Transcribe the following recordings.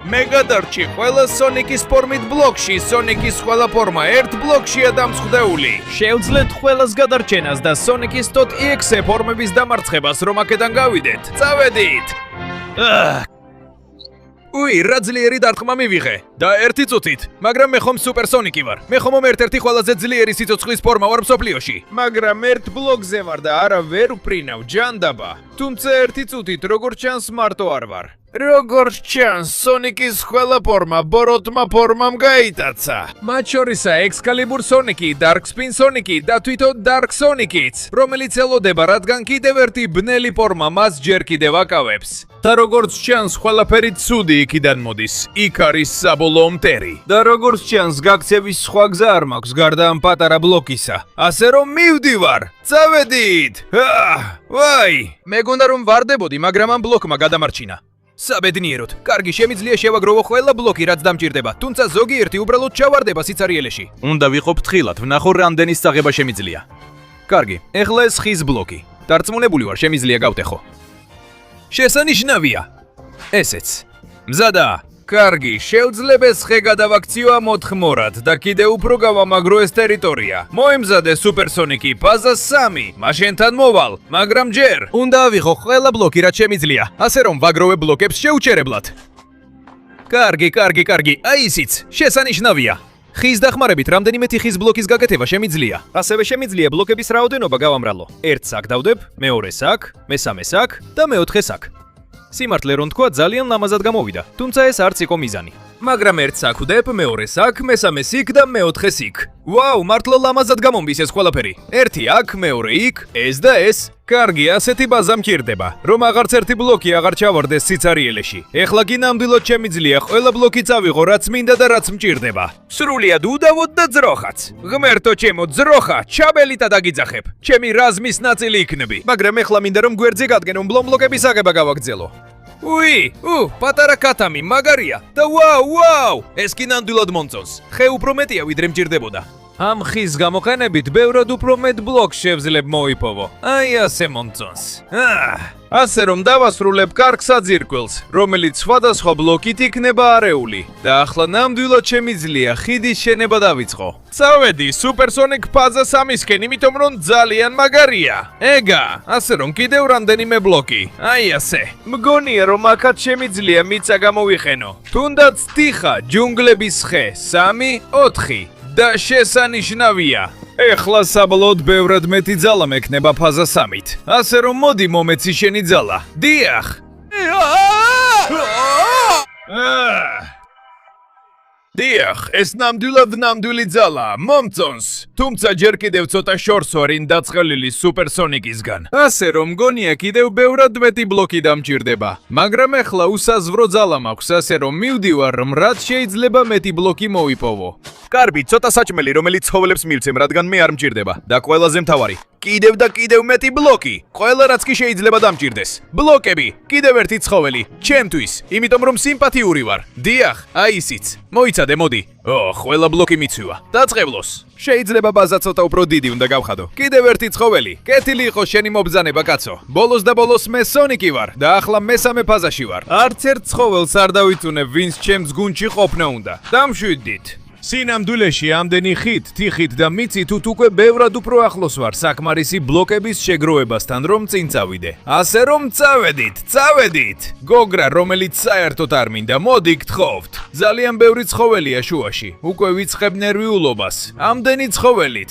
მე გადარჩი ყველა სონიკის ფორმით ბლოკში, სონიკის ყველა ფორმა ერთ ბლოკშია დამწყვდეული. Შევძლეთ ყველას გადარჩენას და სონიკის .exe ფორმების დამარცხებას, რომ აქედან გავიდეთ. წავედით! უი, რა ძლიერი დარტყმა მივიღე და ერთი წუთით, მაგრამ მე ხომ სუპერ სონიკი ვარ. მე ხომ ერთ-ერთი ყველაზე ძლიერი სიცოცხლის ფორმა ვარ მსოფლიოში. მაგრამ ერთ ბლოკზე ვარ და არა ვერ ვფრინავ ჯანდაბა. თუმცა ერთი წუთით, როგორც ჩანს, მარტო არ ვარ. როგორც ჩანს, სონიკის ყველა ფორმა ბოროტმა ფორმამ გაიტაცა. მათ შორისა ექსკალიბურ სონიკი, დარკ სპინ სონიკი და თვითონ დარკ სონიკიც, რომელიც ელოდება, რადგან კიდევ ერთი ბნელი ფორმა მას ჯერ კიდევ აკავებს. და როგორც ჩანს, ყველაფერი ცუდი იქიდან მოდის. იქ არის საბოლოო მტერი. და როგორც ჩანს, გაქცევის სხვა გზა არ მაქვს გარდა ამ პატარა ბლოკისა. ასე რომ მივდივარ. წავედით! ვაი! მეგონა რომ ვარდებოდი, მაგრამ ამ ბლოკმა გადამარჩინა. საბედნიეროდ, კარგი შემიძლია შევაგროვო ყველა ბლოკი, რაც დამჭირდება, თუმცა ზოგიერთი უბრალოდ ჩავარდება სიცარიელეში. უნდა ვიყო ფრთხილად, ვნახო რამდენი სწაღება შემიძლია. კარგი, ეხლა ეს ხის ბლოკი. დარწმუნებული ვარ, შემიძლია გავტეხო. შესანიშნავია. ესეც. მზადა. კარგი, შევძლებ ეს ხე გადავაქციო ამ 4 მორად და კიდევ უფრო გავამაგრო ეს ტერიტორია. მოემზადე სუპერსონიკი ფაზა 3, მაშენთან მოვალ, მაგრამ ჯერ უნდა ავიღო ყველა ბლოკი, რაც შემიძლია, ასე რომ ვაგროვე ბლოკებს შეუჩერებლად. კარგი, აი ისიც, შესანიშნავია. ხის დახმარებით რამდენიმე ხის ბლოკის გაკეთება შემიძლია. ასევე შემიძლია ბლოკების რაოდენობა გავამრალო. ერთ საკ დავდებ, მეორე საკ, მესამე საკ და მეოთხე საკ. სიმართლე რომ თქვა, ძალიან ლამაზად გამოვიდა, თუმცა ეს არც იყო მიზანი. მაგრამ ერთ საკ ვდებ, მეორე საკ, მესამე სიკ და მეოთხე სიკ. ვაუ, მართლა ლამაზად გამომდის ეს ყველაფერი. ერთი აქ, მეორე იქ, ეს და ეს. კარგი, ასეთი ბაზა მჭირდება, რომ აღარც ერთი ბლოკი აღარ ჩავარდეს სიცარიელეში. ეხლა კი ნამდვილად შემიძლია ყველა ბლოკი წავიღო, რაც მინდა და რაც მჭირდება. სრულიად უდავოდ და ძროხაც. ღმერთო ჩემო, ძროხა, ჩაბელითა დაგიძახებ. ჩემი რაზმის ნაწილი იქნები. მაგრამ ეხლა მინდა რომ გვერდზე გადგენ ბლოკების აგება გავაგრძელო. უი, პატარა კატამი, მაგარია და ვაუ, ეს კი ნამდვილად მომწონს. ხე უფრო მეტია ვიდრე მჭირდებოდა. ამ ხის გამოყენებით ბევრად უფრო მეტ ბლოკს შევძლებ მოიპოვო. აი ასე მომწონს. ასე რომ დავასრულებ კარგ საძირკველს, რომელიც სხვადასხვა ბლოკით იქნება არეული და ახლა ნამდვილად შემიძლია ხიდის შენება დავიწყო. წავედი სუპერსონიკ ფაზა 3-სკენ, იმიტომ რომ ძალიან მაგარია. ეგა, ასე რომ კიდევ რამდენიმე ბლოკი. აი ასე. მგონია რომ აქაც შემიძლია მიწა გამოვიხენო. თუნდაც თიხა, ჯუნგლების ხე, 3, 4. და შესანიშნავია. ეხლა საბოლოოდ ბევრად მეტი ძალა მექნება ფაზა 3-ით. ასე რომ მოდი მომეცი შენი ძალა. დიახ. დიახ, ეს ნამდვილად ძალაა, მომწონს. თუმცა ჯერ კიდევ ცოტა შორს ვარ იმ დაწყლილი სუპერსონიკისგან. ასე რომ მგონია კიდევ ბევრად მეტი ბლოკი დამჭირდება. მაგრამ ეხლა უსაზღვრო ძალა მაქვს, ასე რომ მივდივარ, რომ რაც შეიძლება მეტი ბლოკი მოვიპოვო. კარბი, ცოტა საჭმელი, რომელიც ცხოველებს მივცემ, რადგან მე არ მჭირდება. და ყველაზე მთავარი, კიდევ და კიდევ მეტი ბლოკი. ყველა რაც კი შეიძლება დამჭირდეს. ბლოკები, კიდევ ერთი ცხოველი, ჩემთვის, იმიტომ რომ სიმპათიური ვარ. დიახ, აი ისიც. მოიცადე, მოდი. ყველა ბლოკი მიცვივა. დაწყევლოს. შეიძლება ბაზა ცოტა უფრო დიდი უნდა გავხადო. კიდევ ერთი ცხოველი. კეთილი იყო შენი მობრძანება, კაცო. ბოლოს და ბოლოს მე სონიკი ვარ და ახლა მესამე ფაზაში ვარ. არც ერთ ცხოველს არ დავიწუნებ, ვინც ჩემს გუნდში ყოფნა უნდა. დამშვიდით. სინამდვილეში ამდენი ხით, თიხით და მიწით უკვე ბევრად უფრო ახლოს ვარ საკმარისი ბლოკების შეგროვებასთან, რომ წინ წავიდე. ასე რომ წავედით. გოგრა, რომელიც საერთოდ არ მინდა, მოდი გთხოვთ. ძალიან ბევრი ცხოველია შუაში. უკვე ვიწყებ ნერვიულობას. ამდენი ცხოველით.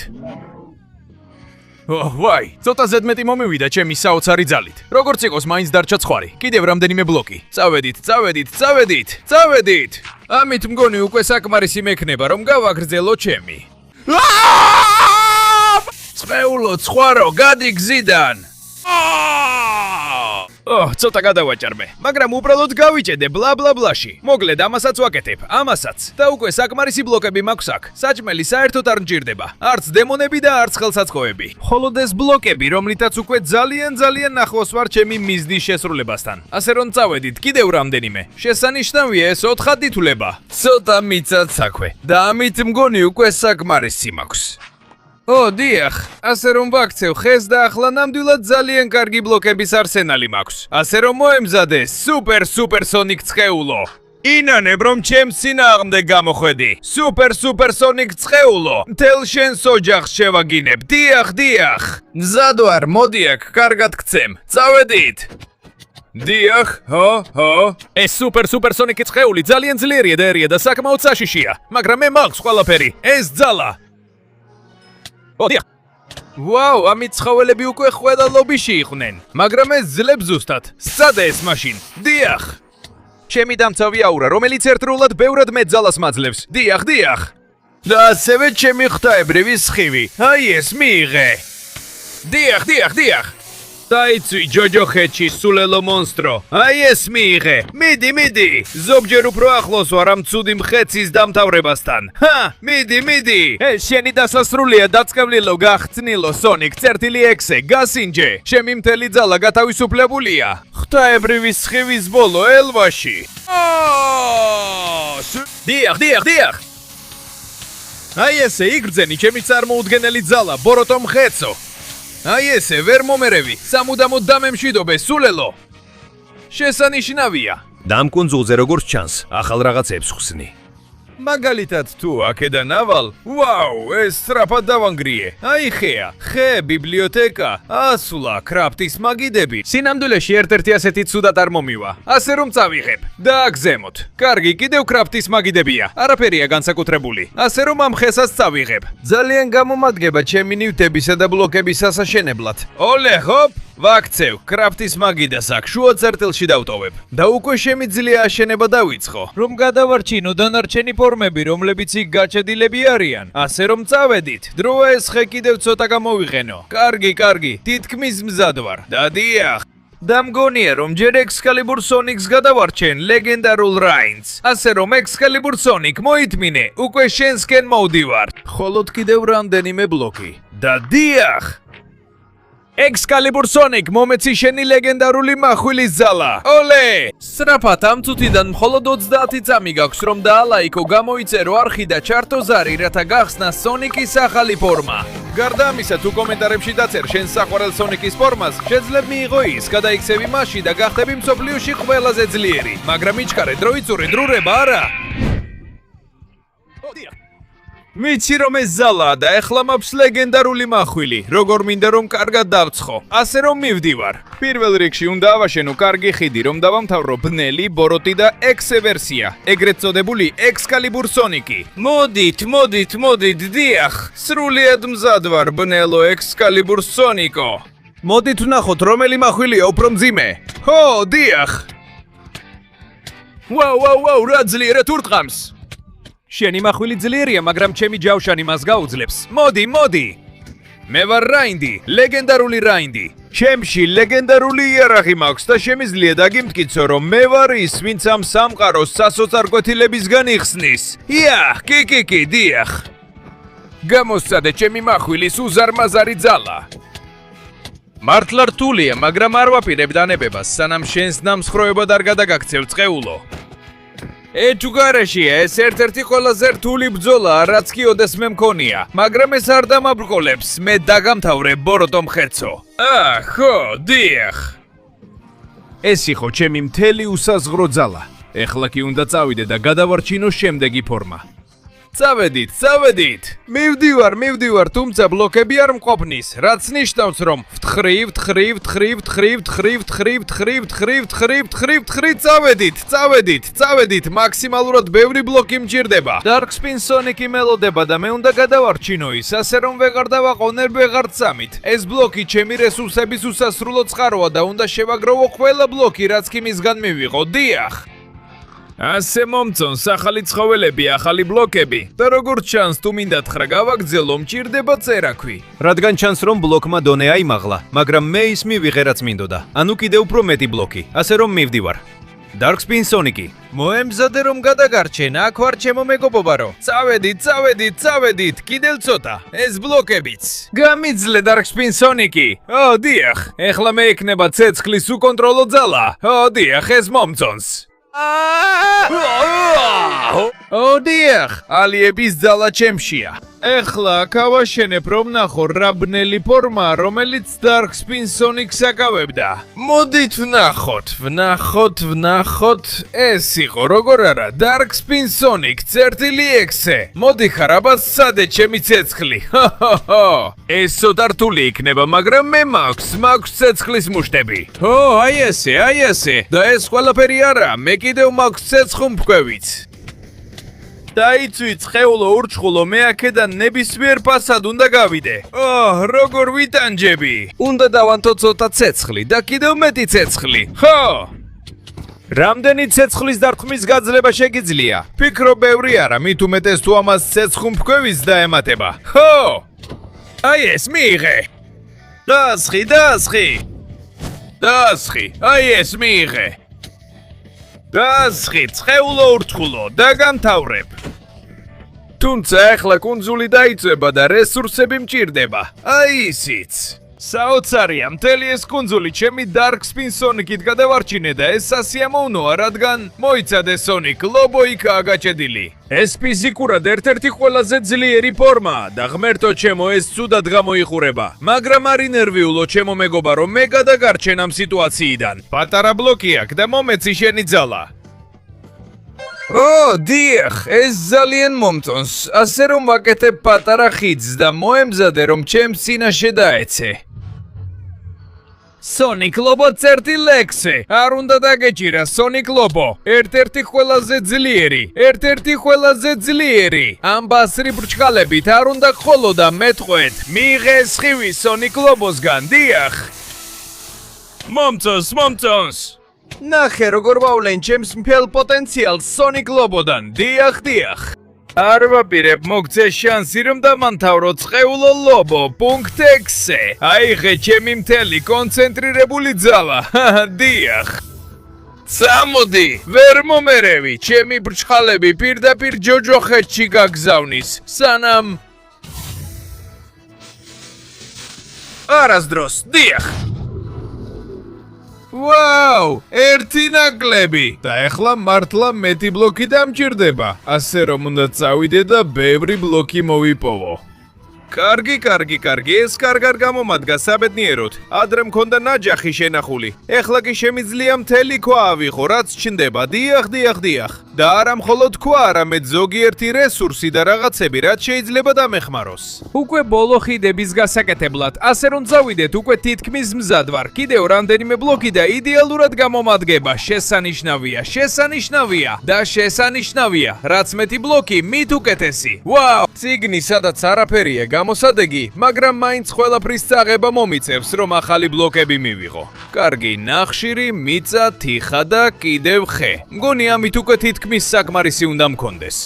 ვაი, ცოტა ზედმეტი მომივიდა ჩემი საოცარი ძალით. როგორც იყოს, მაინც დარჩა ცხვარი. კიდევ რამდენიმე ბლოკი. წავედით. ამით მგონი უკვე საკმარისი მექნება, რომ გავაგრძელო ჩემი. წყეულო, ცხვარო, გადი გზიდან. ცოტა გადავაჭარმე, მაგრამ უბრალოდ გავიჭედე ბლა-ბლა-ბლაში. მოკლედ, ამასაც ვაკეთებ, ამასაც. და უკვე საკმარისი ბლოკები მაქვს აქ. საჭმელი საერთოდ არ მჭირდება. არც დემონები და არც ხელსაწყოები. მხოლოდ ეს ბლოკები, რომლითაც უკვე ძალიან ახლოს ვარ ჩემი მიზნის შესრულებასთან. ასე რომ წავედით, კიდევ რამდენიმე. შესანიშნავია ეს 4 ითვლება. ცოტა მიწაც საქვე. და ამით მგონი უკვე საკმარისი მაქვს. დიახ, ასე რომ ვაქცევ ხეს და ახლა ნამდვილად ძალიან კარგი ბლოკების არსენალი მაქვს. ასე რომ მოემზადე სუპერსონიკ წყეულო. ინანებ რომ ჩემს წინააღმდეგ გამოხვედი. სუპერ სონიკ წყეულო, მთელ შენს ოჯახს შევაგინებ. დიახ. მზად ვარ, მოდი აქ, კარგად გცემ. წავედით. დიახ, ჰო. ეს სუპერ სონიკი წყეული ძალიან ძლიერია და ერია და საკმაოდ საშიშია, მაგრამ მე მაქვს ყველაფერი. ეს ძალა. დიახ. ვაუ, ამით ცხოველები უკვე ყველა ლობიში იყვნენ, მაგრამ ეს ძლებს ზუსტად. სცადე ეს მაშინ. დიახ. ჩემი დამცავი აურა, რომელიც ერთდროულად ბევრად მეტ ძალას მაძლევს. დიახ. და ასევე ჩემი ღვთაებრივი სხივი. აი ეს მიიღე. დიახ. დაიცვი ჯოჯოხეთში სულელო მონსტრო. აი ეს მიიღე. მიდი. ზოგჯერ უფრო ახლოს ვარ ამ ცუდი მხეცის დამთავრებასთან. მიდი. ეს შენი დასასრულია დაწყევლილო გახცნილო სონიკ წერტილი 6-ე, გასინჯე. ჩემი მთელი ძალა გათავისუფლებულია. ღვთაებრივი სხივის ბოლო ელვაში. დიახ. აი ესე იგრძენი ჩემი წარმოუდგენელი ძალა, ბოროტო მხეცო. აი ესე ვერ მომერევი, სამუდამოდ დამემშვიდობე სულელო. შესანიშნავია. და ამ კუნძულზე როგორც ჩანს, ახალ რაღაცებს ხსნი. მაგალითად თუ აქედან ავალ, ვაუ, ეს სწრაფად დავანგრიე. აი ხე, ბიბლიოთეკა, ასვლა, კრაფტის მაგიდები. სინამდვილეში ერთ-ერთი ასეთი ცუდად არ მომივა. ასე რომ წავიღებ. დააგზემოთ. კარგი, კიდევ კრაფტის მაგიდებია. არაფერია განსაკუთრებული. ასე რომ ამ ხესაც წავიღებ. ძალიან გამომადგება ჩემი ნივთებისა და ბლოკების ასაშენებლად. ოლე, ჰოპ! ვაქცევ, კრაფტის მაგიდას აქ შუა წერტილში დავტოვებ. და უკვე შემიძლია აშენება დავიწყო. რომ გადავარჩინო დანარჩენი ფორმები, რომლებიც იქ გაჩედილები არიან. ასე რომ წავედით. დროა ეს ხე კიდევ ცოტა გამოვიყენო. კარგი, თითქმის მზად ვარ. და დიახ. და მგონია რომ ჯერ ექსკალიბურ სონიკს გადავარჩენ ლეგენდარულ რაინდს. ასე რომ ექსკალიბურ სონიკ მოითმინე, უკვე შენსკენ მოვდივარ. ხოლოდ კიდევ რამდენიმე ბლოკი. და დიახ. ექსკალიბურ სონიკ მომეცი შენი ლეგენდარული מחვილის ძალა. ოლე! სწრაფად ამ წუთიდან მხოლოდ 30 წამი გაქვს რომ დაალაიქო გამოიწერო არხი და ჩართო ზარი, რათა გახსნა სონიკის ახალი ფორმა. გარდა ამისა თუ კომენტარებში დაწერ შენს საყვარელ სონიკის ფორმას, შეძლებ მიიღო ის, გადაიქცევი მასში და გახდები მსოფლიოში ყველაზე ძლიერი. მაგრამ იჩქარე, დროიწური დრურება არა. ვიცი რომ ეს ზალაა და ეხლა მაქვს ლეგენდარული მახვილი, როგორ მინდა რომ კარგად დავცხო. ასე რომ მივდივარ. პირველ რიგში უნდა ავაშენო კარგი ხიდი, რომ დავამთავრო ბნელი, ბოროტი და 6-ე ვერსია, ეგრეთ წოდებული ექსკალიბურ სონიკი. მოდით, დიახ, სრულიად მზად ვარ ბნელო ექსკალიბურ სონიკო. მოდით ვნახოთ რომელი მახვილია უფრო მძიმე. ჰო, დიახ. ვაუ, რა ძლიერად ურტყამს. შენი მახვილი ძლიერია, მაგრამ ჩემი ჯავშანი მას გაუძლებს. მოდი. მე ვარ რაინდი, ლეგენდარული რაინდი. ჩემში ლეგენდარული იარაღი მაქვს და შემიძლია დაგიმტკიცო, რომ მე ვარ ის, ვინც ამ სამყაროს სასოწარკვეთილებისგან იხსნის. კი, დიახ. გამოსცადე ჩემი მახვილის უზარმაზარი ძალა. მართლა რთულია, მაგრამ არ ვაპირებ დანებებას, სანამ შენს ნამსხვრევებად არ გადაგაქცევ წყეულო. ეჯუგარეშია, ეს ერთ-ერთი ყველაზე რთული ბრძოლაა, რაც კი ოდეს მე მქონია, მაგრამ ეს არ დამაბრკოლებს, მე დაგამთავრე ბოროტო მხეცო. ხო, დიახ. ეს იყო ჩემი მთელი უსაზღრო ძალა. ეხლა კი უნდა წავიდე და გადავარჩინო შემდეგი ფორმა. წავედით. მივდივარ, თუმცა ბლოკები არ მყოფნის, რაც ნიშნავს, რომ ვთხრივ, წავედით, მაქსიმალურად ბევრი ბლოკი მჭირდება. Dark Spin Sonic-ი მელოდება და მე უნდა გადავარჩინო ის, ასე რომ ვეღარ დავაყოვნებ ვეღარ წამით. ეს ბლოკი ჩემი რესურსების უსასრულო წყაროა და უნდა შევაგროვო ყველა ბლოკი, რაც კი მისგან მივიღო. დიახ. ასე მომწონს ახალი ცხოველები, ახალი ბლოკები და როგორც ჩანს თუ მინდა თხრა გავაგრძელო, მჭირდება წერაქვი. რადგან ჩანს რომ ბლოკმა დონე აიმაღლა, მაგრამ მე ის მივიღე რაც მინდოდა. ანუ კიდევ უფრო მეტი ბლოკი, ასე რომ მივდივარ. Dark Spin Sonic-ი. მოემზადე რომ გადაგარჩენ, აქ ვარ ჩემო მეგობობარო. წავედით, კიდევ ცოტა. ეს ბლოკებიც. გამიძლე Dark Spin Sonic-ი. დიახ, ეხლა მე ექნება ცეცხლის უკონტროლო ძალა. დიახ, ეს მომწონს. დიახ, ალიების ძალა ჩემშია. ეხლა გავაშენებ რომ ნახო რა ბნელი ფორმა, რომელიც Dark Spin Sonic-ს აკავებდა. მოდით ვნახოთ, ეს იყო როგორ არა Dark Spin Sonic 1.6-ე. მოდი ხარ აბა სადე ჩემი ცეცხლი. ეს ცოტა რთული იქნება, მაგრამ მე მაქვს ცეცხლის მუშტები. აი ესე. და ეს ყველაფერი არა, მე კიდევ მაქვს ცეცხლმფქვევიც. დაიცვი ცხეულო ურჩხულო, მე აქედან ნებისმიერ ფასად უნდა გავიდე. როგორ ვიტანჯები? უნდა დავანთო ცოტა ცეცხლი და კიდევ მეტი ცეცხლი. რამდენი ცეცხლის დარტყმის გაძლება შეგიძლია? ფიქრობ ბევრი არა, მით უმეტეს თუ ამას ცეცხლმფქვევის დაემატება. აი ეს მიიღე. დაასხი, აი ეს მიიღე. დაასხი, ცხეულო ურჩხულო და გამთავრებ. თუმცა ახლა კუნძული დაიწვება და რესურსები მჭირდება. აი ისიც. საოცარია, მთელი ეს კუნძული ჩემი Dark Spin Sonic-ით გადავარჩინე და ეს სასიამოვნოა, რადგან მოიცადე Sonic, ლობო იქაა გაჭედილი. ეს ფიზიკურად ერთ-ერთი ყველაზე ძლიერი ფორმაა და ღმერთო ჩემო, ეს ცუდად გამოიყურება. მაგრამ არ ინერვიულო ჩემო მეგობარო, მე გადაგარჩენ ამ სიტუაციიდან. პატარა ბლოკი აქვს და მომეცი შენი ძალა. დიახ, ეს ძალიან მომწონს. ასე რომ ვაკეთებ პატარა ხიდს და მოემზადე რომ ჩემს წინაშე დაეცე. Sonic Lobo 1.6-ე. არ უნდა დაგეჭირა Sonic Lobo. ერთ-ერთი ყველაზე ძლიერი. ამ ბასრი ბრჭყალებით არ უნდა გხოლოდა მეტყვეთ. მიიღე სხივი Sonic Lobo-სგან, დიახ. მომწონს. ნახე როგორ ვავლენ ჩემს მთელ პოტენციალს Sonic Lobo-დან. დიახ. არ ვაპირებ მოგცე შანსი რომ დამანთავრო ცხეულო ლობო პუნქტ 6-ზე. აიღე ჩემი მთელი კონცენტრირებული ძალა. დიახ. წამოდი, ვერ მომერევი, ჩემი ბრჭყალები პირდაპირ ჯოჯოხეთში გაგზავნის. სანამ არასდროს, დიახ. ვაუ, ერთი ნაკლები. და ეხლა მართლა მეტი ბლოკი დამჭირდება. ასე რომ უნდა წავიდე და ბევრი ბლოკი მოვიპოვო. კარგი, ეს კარგად გამომადგა საბედნიეროდ. ადრე მქონდა ნაჯახი შენახული. ეხლა კი შემიძლია მთელი ქვა ავიღო, რაც ჩნდება. დიახ. და არა მხოლოდ ქვა, არამედ ზოგიერთი რესურსი და რაღაცები, რაც შეიძლება დამეხმაროს. უკვე ბოლო ხიდების გასაკეთებლად, ასე რომ წავიდეთ, უკვე თითქმის მზად ვარ. კიდევ რამდენიმე ბლოკი და იდეალურად გამომადგება. შესანიშნავია. რაც მეტი ბლოკი, მით უკეთესი. ვაუ, ციგნი სადაც არაფერია გამოსადეგი, მაგრამ მაინც ყველაფრის წაღება მომიწევს, რომ ახალი ბლოკები მივიღო. კარგი, ნახშირი, მიწა, თიხა და კიდევ ხე. მგონი ამით უკვე თითქმის საკმარისი უნდა მქონდეს.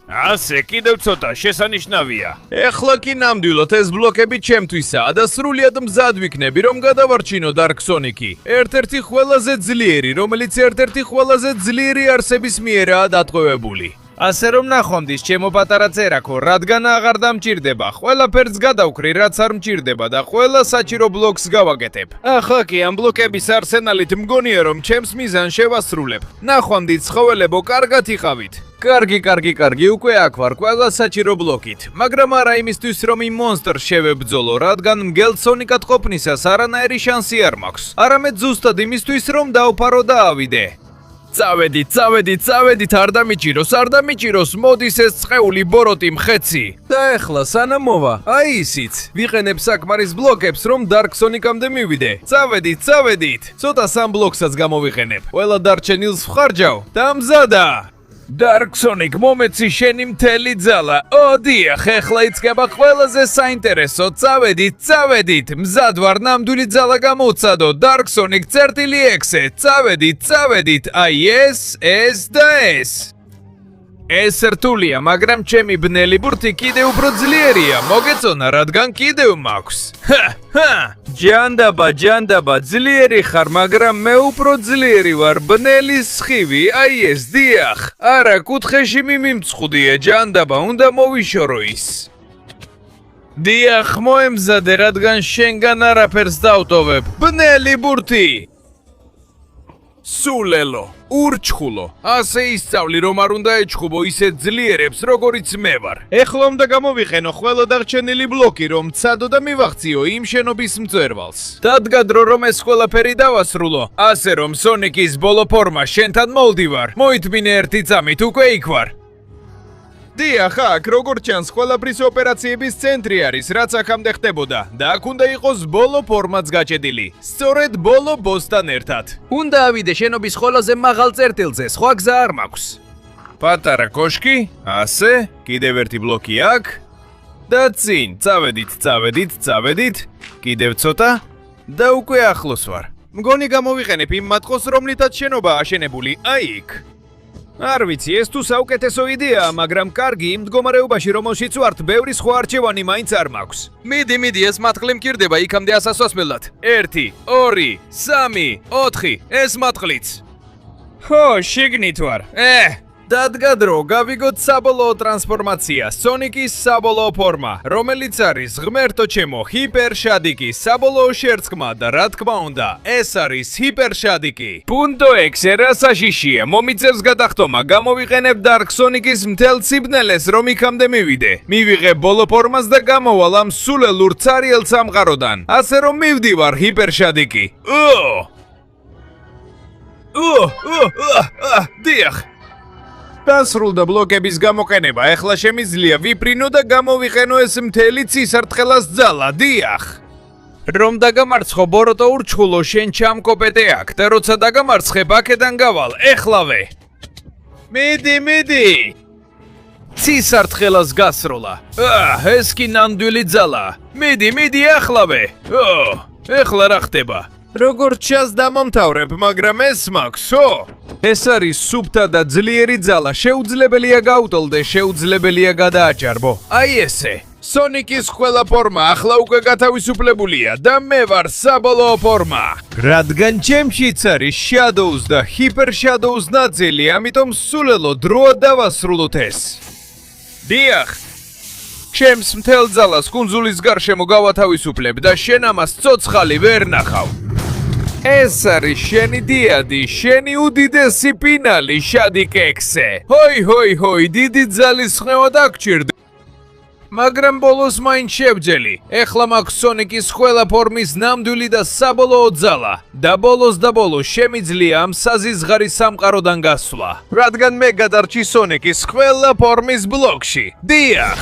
ასე, კიდევ ცოტა, შესანიშნავია. ეხლა კი ნამდვილად ეს ბლოკები ჩემთვისაა და სრულიად მზად ვიქნები, რომ გადავარჩინო Dark Sonic-ი. ერთ-ერთი ყველაზე ძლიერი, რომელიც ერთ-ერთი ყველაზე ძლიერი არსების მიერაა დატყვევებული. ასე რომ ნახვამდის ჩემო პატარა წერაკო, რადგან აღარ დამჭირდება, ყველაფერს გადავქრი, რაც არ მჭირდება და ყველა საჭირო ბლოკს გავაკეთებ. ახლა კი ამ ბლოკების არსენალით მგონია რომ ჩემს მიზანს შევასრულებ. ნახვამდის ცხოველებო, კარგად იყავით. კარგი, უკვე აქ ვარ ყველა საჭირო ბლოკით, მაგრამ არა იმისთვის რომ იმ მონსტრს შევებრძოლო, რადგან მგელ Sonic-ად ყოფნისას არანაირი შანსი არ მაქვს. არამედ ზუსტად იმისთვის რომ დავფარო და ავიდე. წავედით, არ დამიჭიროს, მოდის ეს ცხეული ბოროტი მხეცი. და ეხლა სანამ მოვა, აი ისიც, ვიყენებ საკმარის ბლოკებს, რომ Dark Sonic-ამდე მივიდე. წავედით, ცოტა სამ ბლოკსაც გამოვიყენებ. ყველა დარჩენილს ვხარჯავ და მზადა. Dark Sonic, მომეცი შენი მთელი ძალა. დიახ, ეხლა იწყება ყველაზე საინტერესო. წავედით, მზად ვარ ნამდვილი ძალა გამოვცადო. Dark Sonic 1.6-ე. წავედით, აი ეს და ეს. ეს რთულია, მაგრამ ჩემი ბნელი ბურთი კიდევ უფრო ძლიერია. მოგეწონა, რადგან კიდევ მაქვს. ჯანდაბა, ძლიერი ხარ, მაგრამ მე უფრო ძლიერი ვარ. ბნელი სხივი, აი ეს, დიახ. არა, კუთხეში მიმიმწხუდია, ჯანდაბა, უნდა მოვიშორო ის. დიახ, მოემზადე, რადგან შენგან არაფერს დავტოვებ. ბნელი ბურთი. სულელო. ურჩხულო. ასე ისწავლი, რომ არ უნდა ეჩხუბო ისეთ ძლიერებს, როგორიც მე ვარ. ეხლა უნდა გამოვიყენო ყველა დარჩენილი ბლოკი, რომ ცადო და მივახციო იმ შენობის მწვერვალს. დადგა დრო, რომ ეს ყველაფერი დავასრულო. ასე რომ სონიკის ბოლო ფორმა შენთან მოვდივარ. მოითმინე ერთი წამით უკვე იქ ვარ. დიახ, აქ როგორც ჩანს, ყველაფრის ოპერაციების ცენტრი არის, რაც აქამდე ხდებოდა და აქ უნდა იყოს ბოლო ფორმაც გაჭედილი. სწორედ ბოლო ბოსთან ერთად. უნდა ავიდე შენობის ყველაზე მაღალ წერტილზე, სხვა გზა არ მაქვს. პატარა კოშკი, ასე, კიდევ ერთი ბლოკი აქ და წინ, წავედით, კიდევ ცოტა და უკვე ახლოს ვარ. მგონი გამოვიყენებ იმ მატყოს, რომლითაც შენობა აშენებული, აი იქ. არ ვიცი, ეს თუ საუკეთესო იდეაა, მაგრამ კარგი იმ მდგომარეობაში, რომელშიც ვართ, ბევრი სხვა არჩევანი მაინც არ მაქვს. მიდი, ეს მატყლი მკირდება იქამდე ასასვასმელად. 1, 2, 3, 4, ეს მატყლიც. ხო, შიგნით ვარ. დადგა დრო, გავიგოთ საბოლოო ტრანსფორმაცია, სონიკის საბოლოო ფორმა, რომელიც არის ღმერთო ჩემო, ჰიპერშადიკი, საბოლოო შერწყმა და რა თქმა უნდა, ეს არის ჰიპერშადიკი. პუნქტო 6, რა საშიშია, მომიწერს გადახტომა, გამოვიყენებ დარკ სონიკის მთელ სიბნელეს, რომ იქამდე მივიდე. მივიღე ბოლო ფორმას და გამოვალ ამ სულელურ ცარიელ სამყაროდან. ასე რომ მივდივარ ჰიპერშადიკი. დიახ. დასრულდა ბლოკების გამოყენება, ეხლა შემიძლია ვიფრინო და გამოვიყენო ეს მთელი ცისარტყელას ძალა, დიახ. რომ დაგამარცხო ბოროტო ურჩხულო, შენ ჩამკოპეტე აქ და როცა დაგამარცხებ, აქედან გავალ, ეხლავე. მიდი. ცისარტყელას გასროლა. ეს კი ნამდვილი ძალა. მიდი, ახლავე. ეხლა რა ხდება? როგორც ჩანს დამომთავრებ, მაგრამ ეს მაქვსო. ეს არის სუფთა და ძლიერი ძალა, შეუძლებელია გაუტოლდე, შეუძლებელია გადააჭარბო. აი ესე. სონიკის ყველა ფორმა ახლა უკვე გათავისუფლებულია და მე ვარ საბოლოო ფორმა. რადგან ჩემშიც არის Shadows და Hyper Shadows ნაწილი, ამიტომ სულელო დროა დავასრულოთ ეს. დიახ. ჩემს მთელ ძალას კუნძულის გარშემო გავათავისუფლებ და შენ ამას ცოცხალი ვერ ნახავ. ეს არის შენი დიადი, შენი უდიდესი ფინალი, შადიკექსე. ჰოი, დიდი ძალის ხმევა დაგჭირდა. მაგრამ ბოლოს მაინც შევძელი. ეხლა მაქვს სონიკის ყველა ფორმის ნამდვილი და საბოლოო ძალა. და ბოლოს შემიძლია ამ საზიზღარის სამყაროდან გასვლა. რადგან მე გადარჩი სონიკის ყველა ფორმის ბლოკში. დიახ.